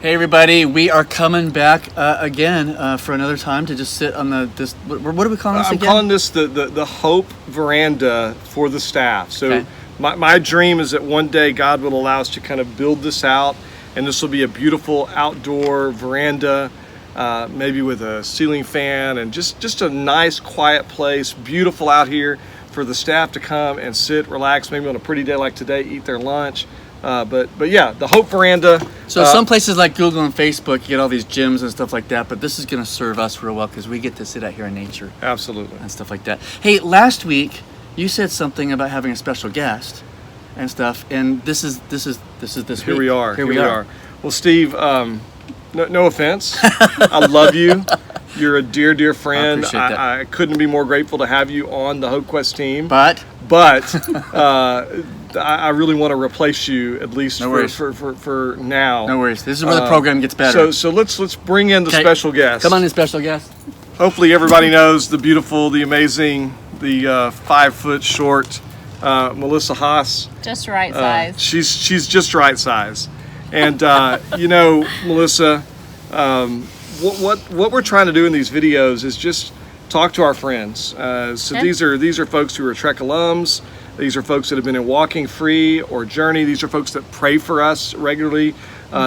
Hey everybody, we are coming back again for another time to just sit on this. What are we calling this again? I'm calling this the Hope Veranda for the staff. So Okay. my dream is that one day God will allow us to kind of build this out, and this will be a beautiful outdoor veranda, maybe with a ceiling fan and just a nice quiet place, beautiful out here for the staff to come and sit, relax, maybe on a pretty day like today, eat their lunch. But yeah, the Hope Veranda. So some places like Google and Facebook, you get all these gyms and stuff like that, but this is going to serve us real well because we get to sit out here in nature. Absolutely. And stuff like that. Hey, last week you said something about having a special guest and stuff, and this is this Here week. we are. Here we are. Well, Steve, no offense. I love you. You're a dear friend. I appreciate that. I couldn't be more grateful to have you on the Hope Quest team. But I really want to replace you, at least No worries. for now. no worries. This is where the program gets better. So let's bring in the Okay. special guest. Come on in, special guest. Hopefully everybody knows the beautiful, the amazing, the 5 foot short Melissa Haas. Just right size. She's just right size, and Melissa, what we're trying to do in these videos is just talk to our friends. So Okay. these are folks who are Trek alums. These are folks that have been in Walking Free or Journey. These are folks that pray for us regularly.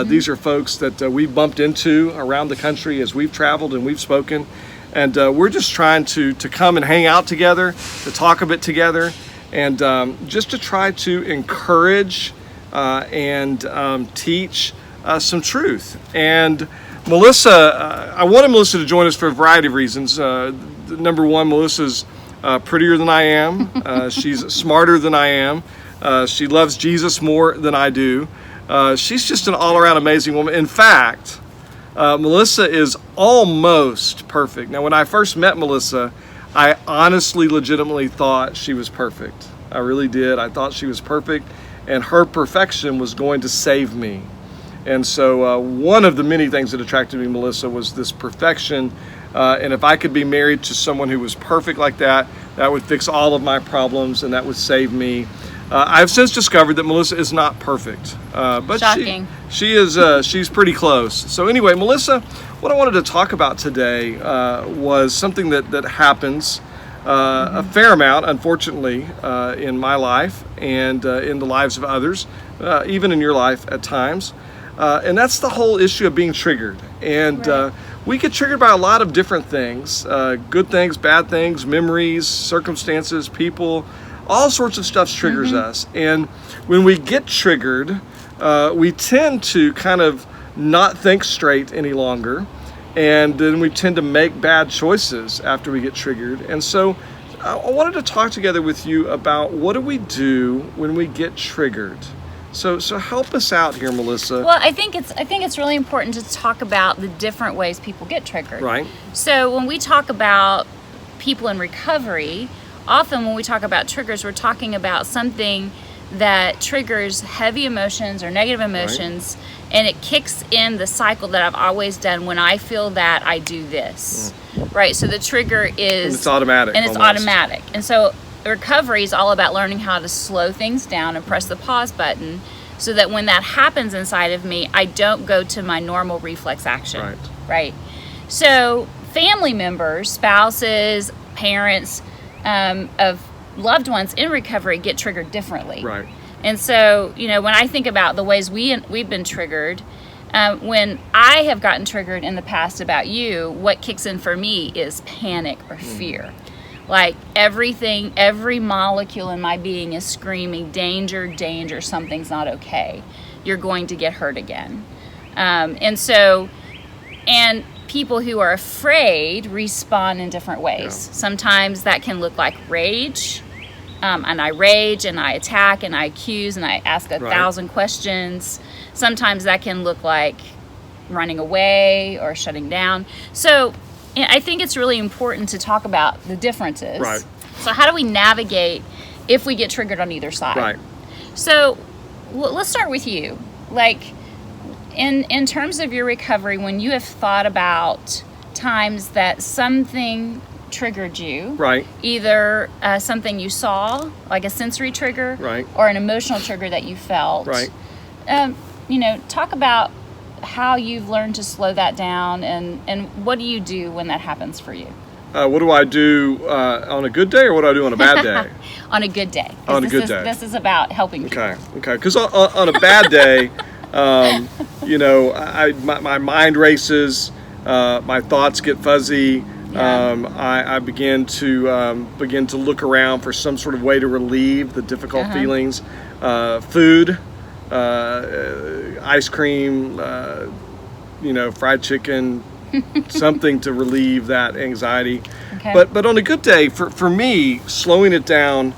These are folks that we've bumped into around the country as we've traveled and we've spoken. And we're just trying to come and hang out together, to talk a bit together, and just to try to encourage and teach some truth. And Melissa, I wanted Melissa to join us for a variety of reasons. Number one, Melissa's prettier than I am. She's smarter than I am. She loves Jesus more than I do. She's just an all-around amazing woman. In fact, Melissa is almost perfect. Now, when I first met Melissa, I honestly, legitimately thought she was perfect. I really did. I thought she was perfect, and her perfection was going to save me. And so one of the many things that attracted me to Melissa was this perfection. And if I could be married to someone who was perfect like that, that would fix all of my problems and that would save me. I've since discovered that Melissa is not perfect, but Shocking. she's pretty close. So anyway, Melissa, what I wanted to talk about today was something that happens a fair amount, unfortunately, in my life and in the lives of others, even in your life at times. And that's the whole issue of being triggered. And Right. We get triggered by a lot of different things, good things, bad things, memories, circumstances, people, all sorts of stuff triggers us. And when we get triggered, we tend to kind of not think straight any longer. And then we tend to make bad choices after we get triggered. And so I wanted to talk together with you about what do we do when we get triggered. So help us out here, Melissa. Well, I think it's really important to talk about the different ways people get triggered. Right. So when we talk about people in recovery, often when we talk about triggers, we're talking about something that triggers heavy emotions or negative emotions, and it kicks in the cycle that I've always done. When I feel that, I do this. Right. So the trigger is And it's automatic. and it's almost. automatic. And so recovery is all about learning how to slow things down and press the pause button so that when that happens inside of me, I don't go to my normal reflex action. Right. So family members, spouses, parents of loved ones in recovery get triggered differently. Right. And so, when I think about the ways we've been triggered, when I have gotten triggered in the past about you, what kicks in for me is panic or fear. Like every molecule in my being is screaming, danger, danger, something's not okay. You're going to get hurt again. And people who are afraid respond in different ways. Yeah. Sometimes that can look like rage. And I rage and I attack and I accuse and I ask 1,000 questions. Sometimes that can look like running away or shutting down. So I think it's really important to talk about the differences. Right. So how do we navigate if we get triggered on either side? Right. So let's start with you. Like in terms of your recovery, when you have thought about times that something triggered you, Right. either something you saw, like a sensory trigger, Right. or an emotional trigger that you felt, Right. talk about how you've learned to slow that down, and what do you do when that happens for you? What do I do on a good day, or what do I do on a bad day? On a good day. 'Cause On a good day. This is about helping people. Okay. Because on a bad day, my mind races, my thoughts get fuzzy. Yeah. I begin to look around for some sort of way to relieve the difficult feelings. Food, ice cream, fried chicken, something to relieve that anxiety. Okay. But on a good day, for me, slowing it down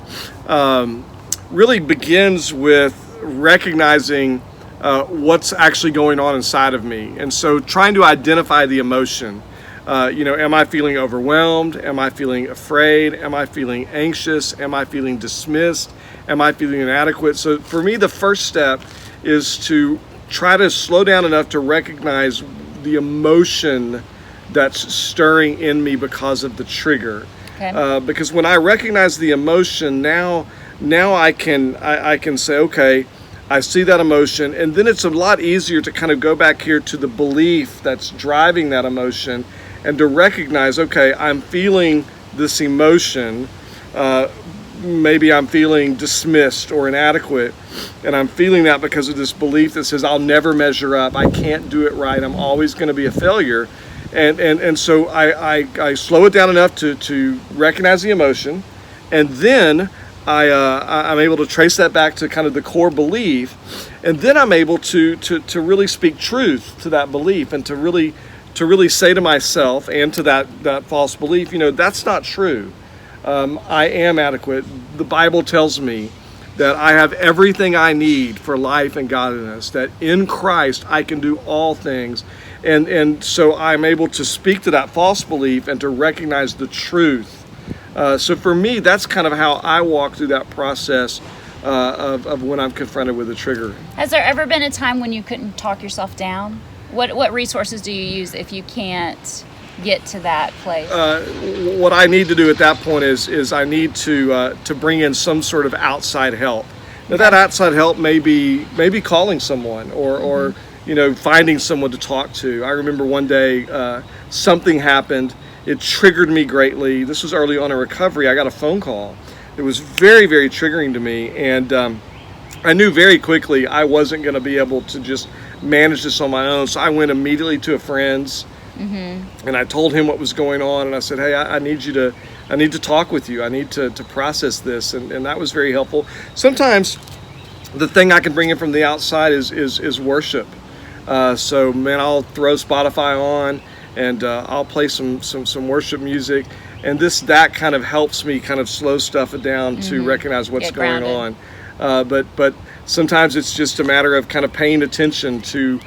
really begins with recognizing what's actually going on inside of me. And so trying to identify the emotion. Am I feeling overwhelmed? Am I feeling afraid? Am I feeling anxious? Am I feeling dismissed? Am I feeling inadequate? So for me, the first step is to try to slow down enough to recognize the emotion that's stirring in me because of the trigger. Okay. Because when I recognize the emotion, now I can say, okay, I see that emotion, and then it's a lot easier to kind of go back here to the belief that's driving that emotion, and to recognize, okay, I'm feeling this emotion. Maybe I'm feeling dismissed or inadequate, and I'm feeling that because of this belief that says I'll never measure up, I can't do it right, I'm always going to be a failure. And so I slow it down enough to recognize the emotion, and then I'm able to trace that back to kind of the core belief, and then I'm able to really speak truth to that belief, and to really say to myself and to that false belief, that's not true. I am adequate. The Bible tells me that I have everything I need for life and godliness, that in Christ I can do all things. And so I'm able to speak to that false belief and to recognize the truth. So for me, that's kind of how I walk through that process of when I'm confronted with a trigger. Has there ever been a time when you couldn't talk yourself down? What resources do you use if you can't get to that place? What I need to do at that point is I need to bring in some sort of outside help. Now that outside help may be calling someone or finding someone to talk to. I remember one day something happened. It triggered me greatly. This was early on in recovery. I got a phone call. It was very, very triggering to me, and I knew very quickly I wasn't going to be able to just manage this on my own. So I went immediately to a friend's, and I told him what was going on, and I said, "Hey, I need to talk with you. I need to process this," and that was very helpful. Sometimes the thing I can bring in from the outside is worship. So man, I'll throw Spotify on, and I'll play some worship music, and that kind of helps me kind of slow stuff down to recognize what's going on. But sometimes it's just a matter of kind of paying attention to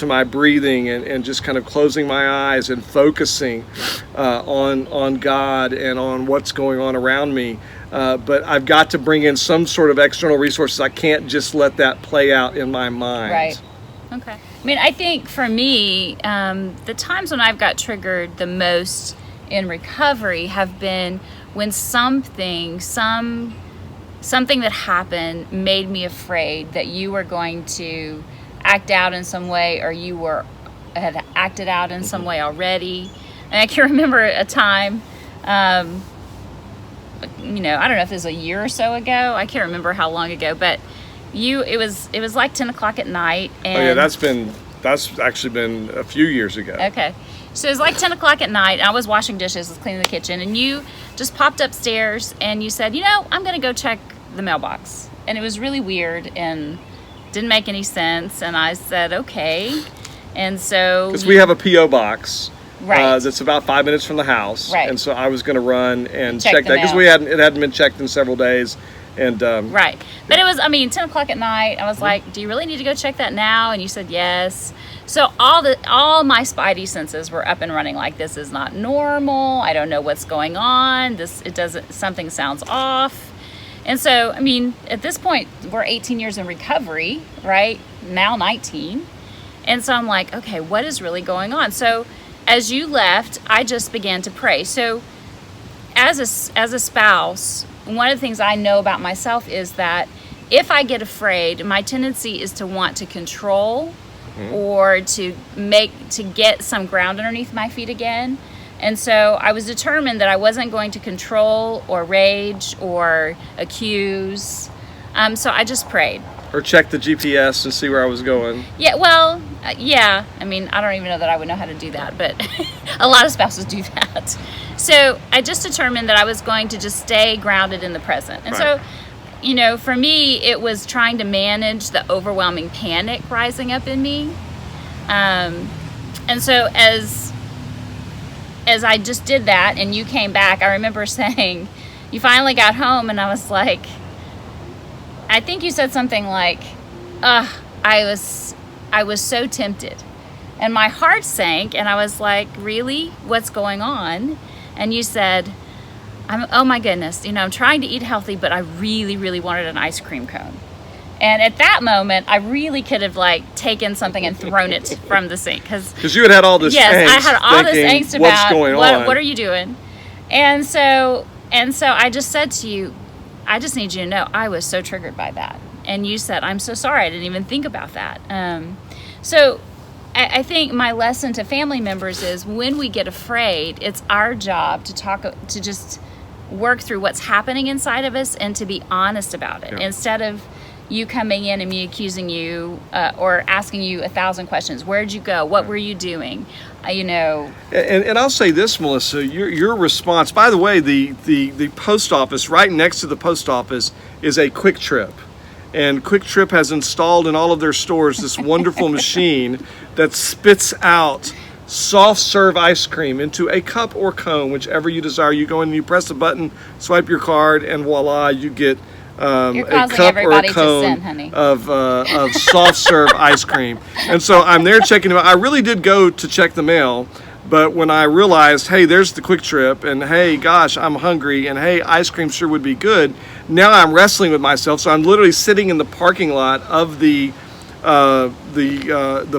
my breathing and just kind of closing my eyes and focusing on God and on what's going on around me. But I've got to bring in some sort of external resources. I can't just let that play out in my mind. Right. Okay. I mean, I think for me, the times when I've got triggered the most in recovery have been when something that happened made me afraid that you were going to act out in some way, or you had acted out in some way already. And I can remember a time, I don't know if it was a year or so ago. I can't remember how long ago, but it was like 10 o'clock at night. And oh yeah, that's actually been a few years ago. Okay. So it was like 10 o'clock at night. I was washing dishes, was cleaning the kitchen, and you just popped upstairs and you said, I'm going to go check the mailbox. And it was really weird and didn't make any sense. And I said, okay. And so... Because we have a P.O. box. Right. That's about 5 minutes from the house. Right. And so I was going to run and Check check the that because mail. it hadn't been checked in several days. And right. But it was, 10 o'clock at night. I was like, do you really need to go check that now? And you said yes. So all my spidey senses were up and running, like, this is not normal. I don't know what's going on. Something sounds off. And so, at this point, we're 18 years in recovery, right? Now 19. And so I'm like, okay, what is really going on? So as you left, I just began to pray. So as a spouse, one of the things I know about myself is that if I get afraid, my tendency is to want to control or to get some ground underneath my feet again. And so I was determined that I wasn't going to control or rage or accuse. So I just prayed. Or check the GPS and see where I was going. Yeah, well, yeah. I mean, I don't even know that I would know how to do that, but a lot of spouses do that. So I just determined that I was going to just stay grounded in the present. And Right. so, for me, it was trying to manage the overwhelming panic rising up in me. And so as I just did that and you came back, I remember saying, you finally got home, and I was like, I think you said something like, I was so tempted. And my heart sank, and I was like, really? What's going on? And you said, oh my goodness, I'm trying to eat healthy, but I really, really wanted an ice cream cone. And at that moment, I really could have taken something and thrown it from the sink. Because you had all this angst. Yes, I had all this thinking, angst what's about going on? What are you doing? And so I just said to you, I just need you to know I was so triggered by that. And you said, I'm so sorry, I didn't even think about that. So I think my lesson to family members is when we get afraid, it's our job to just work through what's happening inside of us and to be honest about it. Yeah. Instead of you coming in and me accusing you or asking you 1,000 questions. Where'd you go? What were you doing? And I'll say this, Melissa, your response, by the way, the post office, right next to the post office is a Quick Trip. And Quick Trip has installed in all of their stores this wonderful machine that spits out soft serve ice cream into a cup or cone, whichever you desire. You go in and you press a button, swipe your card, and voila, you get You're a causing cup or a everybody to cone sin, honey. of soft serve ice cream. And so I'm there checking them out. I really did go to check the mail, but when I realized, hey, there's the Quick Trip, and hey, gosh, I'm hungry, and hey, ice cream sure would be good. Now I'm wrestling with myself. So I'm literally sitting in the parking lot of the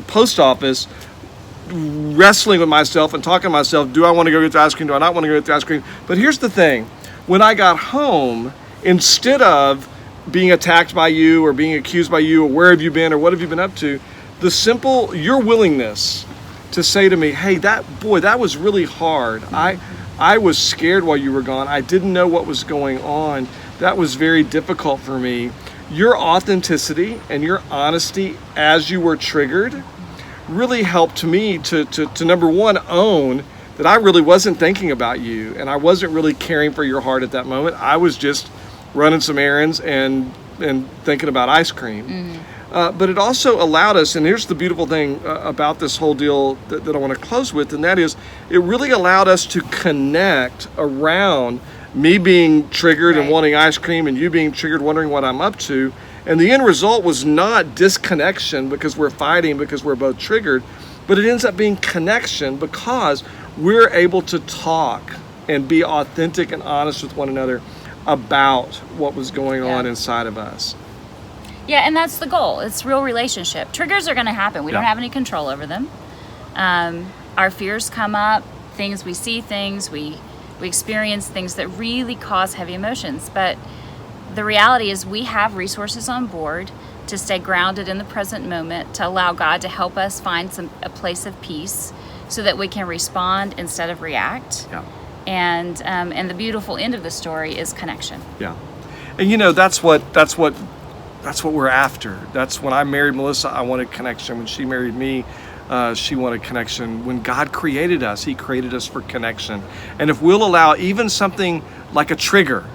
post office, wrestling with myself and talking to myself. Do I want to go get the ice cream? Do I not want to go get the ice cream? But here's the thing: when I got home, instead of being attacked by you or being accused by you or where have you been or what have you been up to, your willingness to say to me, hey, that was really hard. I was scared while you were gone. I didn't know what was going on. That was very difficult for me. Your authenticity and your honesty as you were triggered really helped me to number one, own that I really wasn't thinking about you and I wasn't really caring for your heart at that moment. I was just running some errands and thinking about ice cream. Mm-hmm. But it also allowed us, and here's the beautiful thing about this whole deal that I want to close with, and that is it really allowed us to connect around me being triggered and wanting ice cream and you being triggered wondering what I'm up to. And the end result was not disconnection because we're fighting because we're both triggered, but it ends up being connection because we're able to talk and be authentic and honest with one another about what was going on inside of us. Yeah, and that's the goal. It's real relationship. Triggers are going to happen. We don't have any control over them. Our fears come up, we see things, we experience things that really cause heavy emotions. But the reality is we have resources on board to stay grounded in the present moment, to allow God to help us find a place of peace so that we can respond instead of react. Yeah. And the beautiful end of the story is connection. Yeah. And that's what we're after. That's when I married Melissa, I wanted connection. When she married me, she wanted connection. When God created us, He created us for connection. And if we'll allow even something like a trigger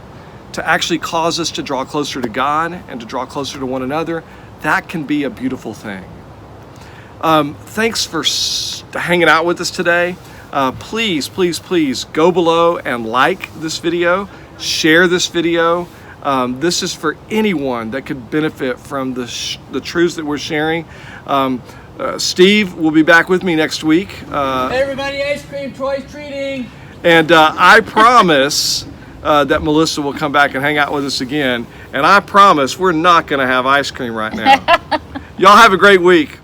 to actually cause us to draw closer to God and to draw closer to one another, that can be a beautiful thing. Thanks for hanging out with us today. Please go below and like this video, share this video. This is for anyone that could benefit from the truths that we're sharing. Steve will be back with me next week. Hey everybody, ice cream, Troy's treating. And I promise that Melissa will come back and hang out with us again. And I promise we're not going to have ice cream right now. Y'all have a great week.